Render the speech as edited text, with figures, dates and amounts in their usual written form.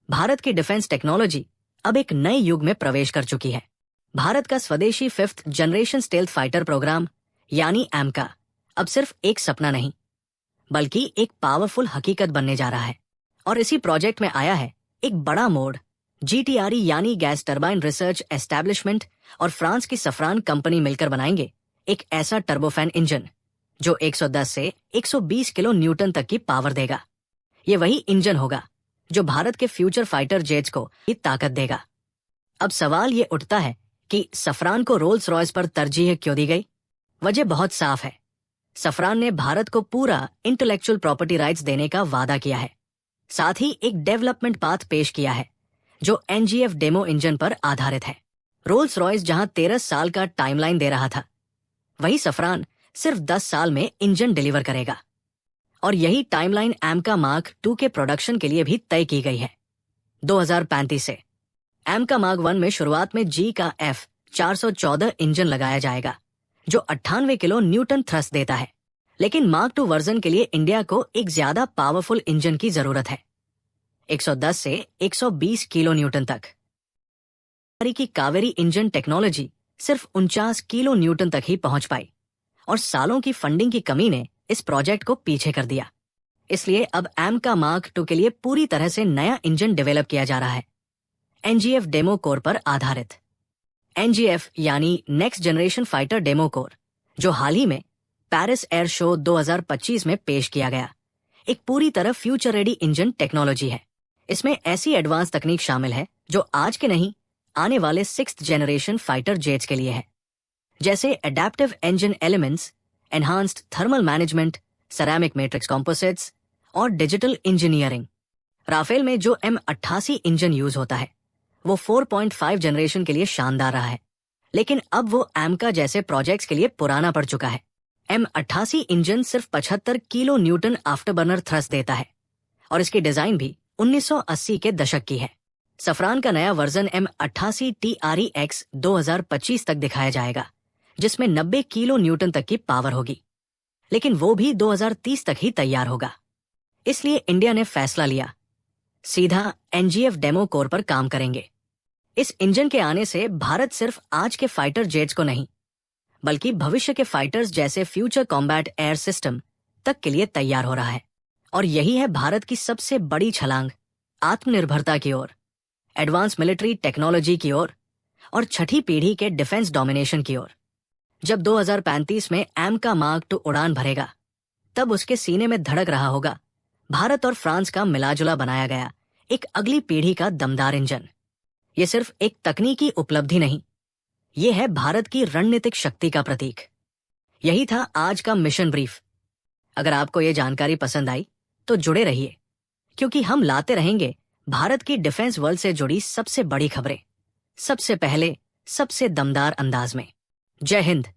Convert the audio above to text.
भारत की defence technology अब एक नए युग में प्रवेश कर चुकी है। भारत का स्वदेशी 5th generation stealth fighter programme यानी एमका अब सिर्फ एक सपना नहीं बल्कि एक पावरफुल हकीकत बनने जा रहा है। और इसी प्रोजेक्ट में आया है एक बड़ा मोड़। GTRE यानी गैस टरबाइन रिसर्च एस्टैब्लिशमेंट और फ्रांस की सफरान कंपनी मिलकर बनाएंगे एक ऐसा टर्बोफैन इंजन जो 110 से 120 किलो न्यूटन तक की पावर देगा। ये वही इंजन होगा जो भारत के फ्यूचर फाइटर जेट्स को ये ताकत देगा। अब सवाल ये उठता है कि सफरान को रोल्स रॉयस पर तरजीह क्यों दी गई? वजह बहुत साफ है। सफरान ने भारत को पूरा इंटेलेक्चुअल प्रॉपर्टी राइट्स देने का वादा किया है, साथ ही एक डेवलपमेंट पाथ पेश किया है जो NGF डेमो इंजन पर आधारित है। रोल्स रॉयस जहां 13 साल का टाइमलाइन दे रहा था, वही सफरान सिर्फ 10 साल में इंजन डिलीवर करेगा। और यही टाइमलाइन एमका मार्क 2 के प्रोडक्शन के लिए भी तय की गई है। 2035 से एमका मार्क 1 में शुरुआत में G का F414 इंजन लगाया जाएगा जो 98 किलो न्यूटन थ्रस्ट देता है। लेकिन मार्क 2 वर्जन के लिए इंडिया को एक ज्यादा पावरफुल इंजन की जरूरत है, 110 से 120 किलो न्यूटन तक। की कावेरी इंजन टेक्नोलॉजी सिर्फ 49 किलो न्यूटन तक ही पहुंच पाई और सालों की फंडिंग की कमी ने इस प्रोजेक्ट को पीछे कर दिया। इसलिए अब एमका मार्क 2 के लिए पूरी तरह से नया इंजन डेवलप किया जा रहा है, NGF डेमो कोर पर आधारित। NGF यानी next generation fighter demo core, जो हाल ही में पेरिस एयर शो 2025 में पेश किया गया, एक पूरी तरह फ्यूचर रेडी इंजन टेक्नोलॉजी है। इसमें ऐसी एडवांस तकनीक शामिल है जो आज के नहीं, आने वाले 6th जनरेशन फाइटर जेट्स के लिए है, जैसे adaptive engine elements, enhanced thermal management, ceramic matrix composites और डिजिटल इंजीनियरिंग। राफेल में जो M88 इंजन यूज होता है वो 4.5 जनरेशन के लिए शानदार रहा है, लेकिन अब वो एमका जैसे प्रोजेक्ट्स के लिए पुराना पड़ चुका है। M88 इंजन सिर्फ 75 किलो न्यूटन आफ्टरबर्नर थ्रस्ट देता है और इसकी डिजाइन भी 1980 के दशक की है। सफरान का नया वर्जन M88 TREX 2025 तक दिखाया जाएगा, जिसमें 90 किलो न्यूटन तक की पावर होगी, लेकिन वो भी 2030 तक ही तैयार होगा। इसलिए इंडिया ने फैसला लिया, सीधा NGF डेमो कोर पर काम करेंगे। इस इंजन के आने से भारत सिर्फ आज के फाइटर जेट्स को नहीं बल्कि भविष्य के फाइटर्स जैसे फ्यूचर कॉम्बैट एयर सिस्टम तक के लिए तैयार हो रहा है। और यही है भारत की सबसे बड़ी छलांग, आत्मनिर्भरता की ओर, एडवांस मिलिट्री टेक्नोलॉजी की ओर और छठी पीढ़ी के डिफेंस डोमिनेशन की ओर। जब 2035 में एमका मार्क 2 उड़ान भरेगा, तब उसके सीने में धड़क रहा होगा भारत और फ्रांस का मिलाजुला बनाया गया एक अगली पीढ़ी का दमदार इंजन। ये सिर्फ एक तकनीकी उपलब्धि नहीं, ये है भारत की रणनीतिक शक्ति का प्रतीक। यही था आज का मिशन ब्रीफ। अगर आपको ये जानकारी पसंद आई तो जुड़े रहिए, क्योंकि हम लाते रहेंगे भारत की डिफेंस वर्ल्ड से जुड़ी सबसे बड़ी खबरें, सबसे पहले, सबसे दमदार अंदाज में। जय हिंद।